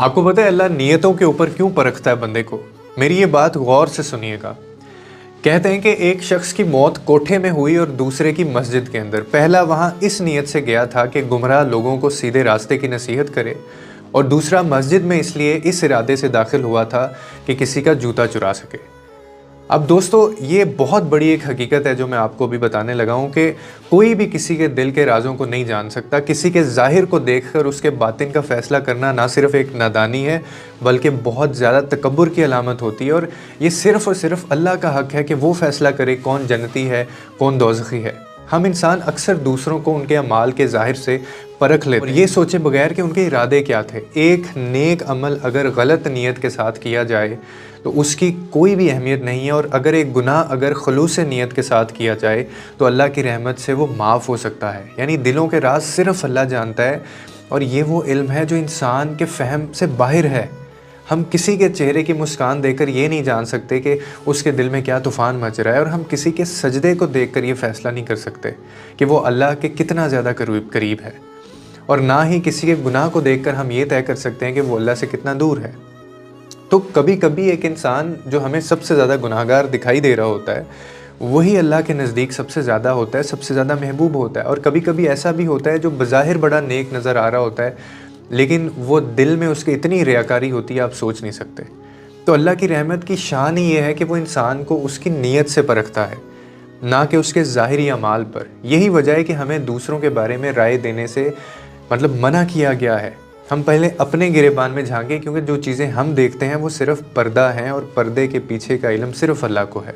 आपको पता है अल्लाह नियतों के ऊपर क्यों परखता है बंदे को। मेरी ये बात गौर से सुनिएगा। कहते हैं कि एक शख्स की मौत कोठे में हुई और दूसरे की मस्जिद के अंदर। पहला वहाँ इस नीयत से गया था कि गुमराह लोगों को सीधे रास्ते की नसीहत करे, और दूसरा मस्जिद में इसलिए इस इरादे से दाखिल हुआ था कि किसी का जूता चुरा सके। अब दोस्तों, ये बहुत बड़ी एक हकीकत है जो मैं आपको भी बताने लगा हूँ कि कोई भी किसी के दिल के राज़ों को नहीं जान सकता। किसी के ज़ाहिर को देखकर उसके बातिन का फ़ैसला करना ना सिर्फ़ एक नादानी है बल्कि बहुत ज़्यादा तकब्बुर की अलामत होती है, और ये सिर्फ़ और सिर्फ अल्लाह का हक़ है कि वो फ़ैसला करे कौन जन्नती है कौन दोज़खी है। हम इंसान अक्सर दूसरों को उनके अमाल के ज़ाहिर से परख लेते हैं और ये सोचे बगैर कि उनके इरादे क्या थे। एक नेक अमल अगर गलत नीयत के साथ किया जाए तो उसकी कोई भी अहमियत नहीं है, और अगर एक गुनाह अगर खलूस नीयत के साथ किया जाए तो अल्लाह की रहमत से वो माफ़ हो सकता है। यानी दिलों के राज सिर्फ़ अल्लाह जानता है, और ये वो इल्म है जो इंसान के फ़हम से बाहर है। हम किसी के चेहरे की मुस्कान देखकर ये नहीं जान सकते कि उसके दिल में क्या तूफ़ान मच रहा है, और हम किसी के सजदे को देखकर ये फ़ैसला नहीं कर सकते कि वो अल्लाह के कितना ज़्यादा करीब है, और ना ही किसी के गुनाह को देखकर हम ये तय कर सकते हैं कि वो अल्लाह से कितना दूर है। तो कभी कभी एक इंसान जो हमें सबसे ज़्यादा गुनाहगार दिखाई दे रहा होता है वही अल्लाह के नज़दीक सबसे ज़्यादा होता है, सबसे ज़्यादा महबूब होता है। और कभी कभी ऐसा भी होता है जो बज़ाहिर बड़ा नेक नज़र आ रहा होता है, लेकिन वो दिल में उसकी इतनी रियाकारी होती है आप सोच नहीं सकते। तो अल्लाह की रहमत की शान ही ये है कि वो इंसान को उसकी नीयत से परखता है, ना कि उसके ज़ाहिरी अमाल पर। यही वजह है कि हमें दूसरों के बारे में राय देने से मना किया गया है। हम पहले अपने गिरेबान में झांकें, क्योंकि जो चीज़ें हम देखते हैं वो सिर्फ़ पर्दा हैं, और पर्दे के पीछे का इल्म सिर्फ़ अल्लाह को है।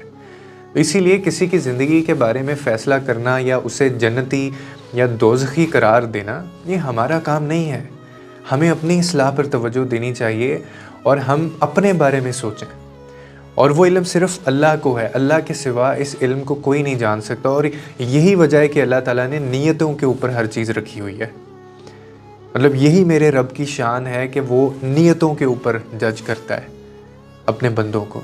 इसीलिए किसी की ज़िंदगी के बारे में फ़ैसला करना या उसे जन्नती या दोज़खी करार देना ये हमारा काम नहीं है। हमें अपनी इस्लाह पर तवज्जो देनी चाहिए और हम अपने बारे में सोचें, और वो इल्म सिर्फ़ अल्लाह को है। अल्लाह के सिवा इस इल्म को कोई नहीं जान सकता, और यही वजह है कि अल्लाह ताला ने नीयतों के ऊपर हर चीज़ रखी हुई है। यही मेरे रब की शान है कि वो नीयतों के ऊपर जज करता है अपने बंदों को।